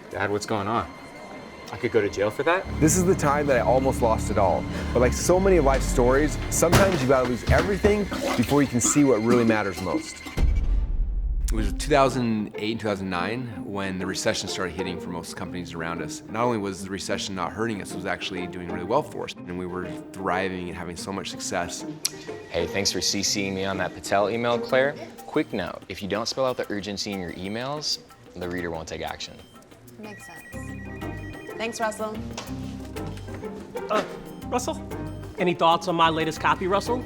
Dad, what's going on? I could go to jail for that? This is the time that I almost lost it all. But like so many of life's stories, sometimes you gotta lose everything before you can see what really matters most. It was 2008 and 2009 when the recession started hitting for most companies around us. Not only was the recession not hurting us, it was actually doing really well for us. And we were thriving and having so much success. Hey, thanks for CCing me on that Patel email, Claire. Quick note, if you don't spell out the urgency in your emails, the reader won't take action. Makes sense. Thanks, Russell. Russell, any thoughts on my latest copy, Russell?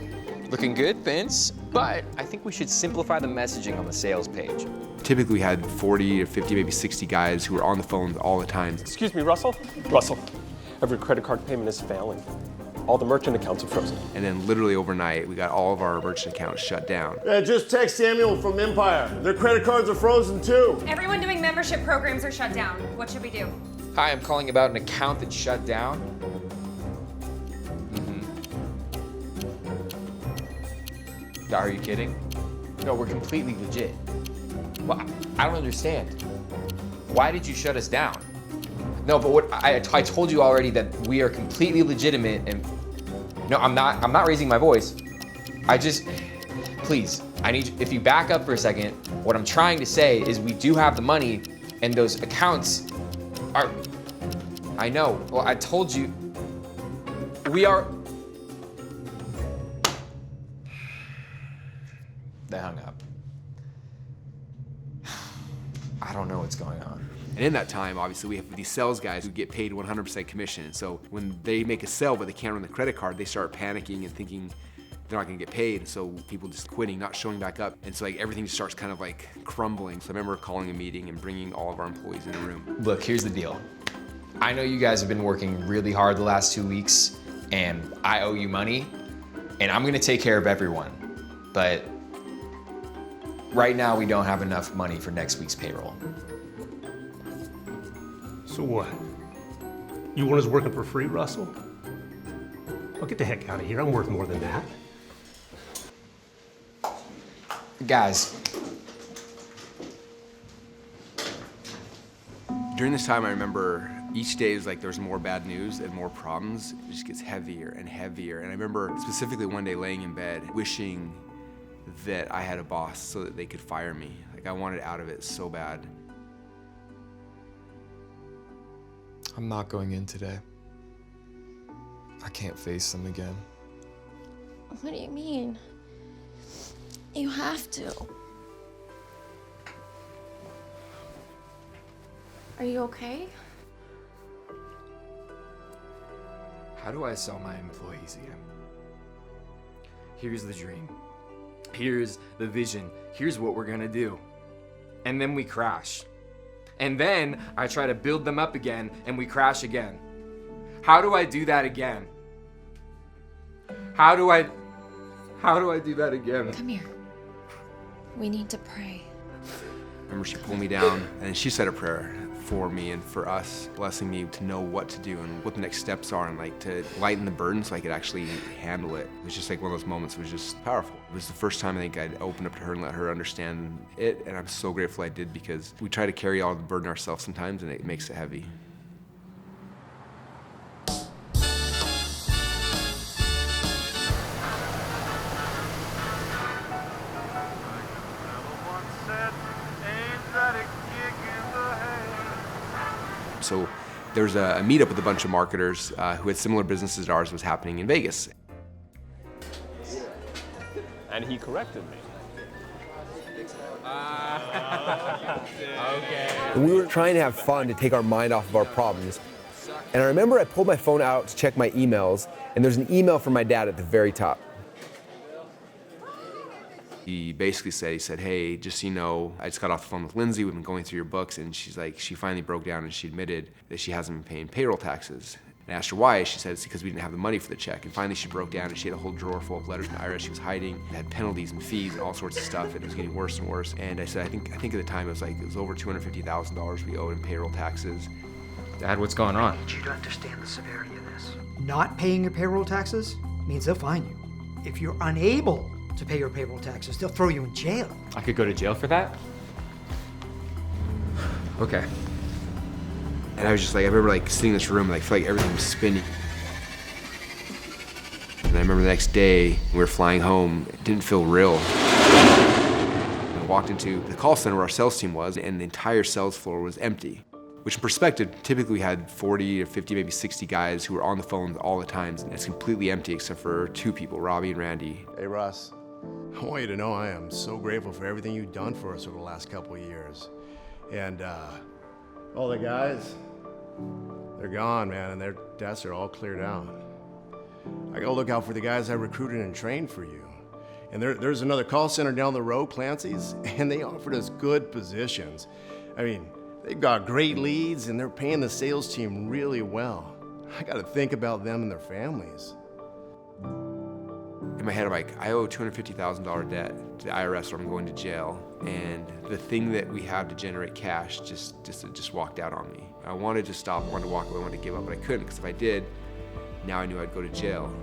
Looking good, Vince, but I think we should simplify the messaging on the sales page. Typically we had 40 or 50, maybe 60 guys who were on the phone all the time. Excuse me, Russell? Russell, every credit card payment is failing. All the merchant accounts are frozen. And then literally overnight, we got all of our merchant accounts shut down. Yeah, just text Samuel from Empire. Their credit cards are frozen too. Everyone doing membership programs are shut down. What should we do? Hi, I'm calling about an account that shut down. Are you kidding? No, we're completely legit. Well, I don't understand. Why did you shut us down? No, but what I told you already that we are completely legitimate and no, I'm not raising my voice. Please, I need, if you back up for a second, what I'm trying to say is we do have the money and those accounts are, I know, well, I told you, we are. They hung up. I don't know what's going on. And in that time, obviously, we have these sales guys who get paid 100% commission. So when they make a sale but they can't run the credit card, they start panicking and thinking they're not gonna get paid. So people just quitting, not showing back up. And so like everything just starts kind of like crumbling. So I remember calling a meeting and bringing all of our employees in a room. Look, here's the deal. I know you guys have been working really hard the last 2 weeks and I owe you money and I'm gonna take care of everyone. But right now we don't have enough money for next week's payroll. So what? You want us working for free, Russell? Well, get the heck out of here. I'm worth more than that. Guys. During this time, I remember each day was like there's more bad news and more problems. It just gets heavier and heavier. And I remember specifically one day laying in bed, wishing that I had a boss so that they could fire me. Like I wanted out of it so bad. I'm not going in today. I can't face them again. What do you mean? You have to. Are you okay? How do I sell my employees again? Here's the dream. Here's the vision. Here's what we're gonna do. And then we crash. And then I try to build them up again and we crash again. How do I do that again? How do I do that again? Come here. We need to pray. I remember she pulled me down and she said a prayer for me and for us, blessing me to know what to do and what the next steps are and like to lighten the burden so I could actually handle it. It was just like one of those moments that was just powerful. It was the first time I think I'd opened up to her and let her understand it, and I'm so grateful I did because we try to carry all the burden ourselves sometimes and it makes it heavy. So there's a meetup with a bunch of marketers who had similar businesses to ours was happening in Vegas. And he corrected me. And we were trying to have fun to take our mind off of our problems. And I remember I pulled my phone out to check my emails, and there's an email from my dad at the very top. He basically said, hey, just so you know, I just got off the phone with Lindsay, we've been going through your books, and she's like, she finally broke down and she admitted that she hasn't been paying payroll taxes. And I asked her why, she said it's because we didn't have the money for the check. And finally she broke down and she had a whole drawer full of letters from the IRS she was hiding. It had penalties and fees and all sorts of stuff, and it was getting worse and worse. And I said, I think at the time it was over $250,000 we owed in payroll taxes. Dad, what's going on? I need you to understand the severity of this. Not paying your payroll taxes means they'll fine you. If you're unable to pay your payroll taxes, they'll throw you in jail. I could go to jail for that? Okay. And I was just like, I remember like sitting in this room and I felt like everything was spinning. And I remember the next day, we were flying home, it didn't feel real. I walked into the call center where our sales team was, and the entire sales floor was empty. Which in perspective, typically we had 40 or 50, maybe 60 guys who were on the phone all the time. And it's completely empty except for 2 people, Robbie and Randy. Hey, Russ. I want you to know I am so grateful for everything you've done for us over the last couple of years. And all the guys, they're gone, man, and their desks are all cleared out. I gotta look out for the guys I recruited and trained for you. And there's another call center down the road, Clancy's, and they offered us good positions. I mean, they've got great leads and they're paying the sales team really well. I gotta think about them and their families. In my head, I'm like, I owe $250,000 debt to the IRS or I'm going to jail. And the thing that we have to generate cash just walked out on me. I wanted to stop, I wanted to walk away, I wanted to give up, but I couldn't, because if I did, now I knew I'd go to jail.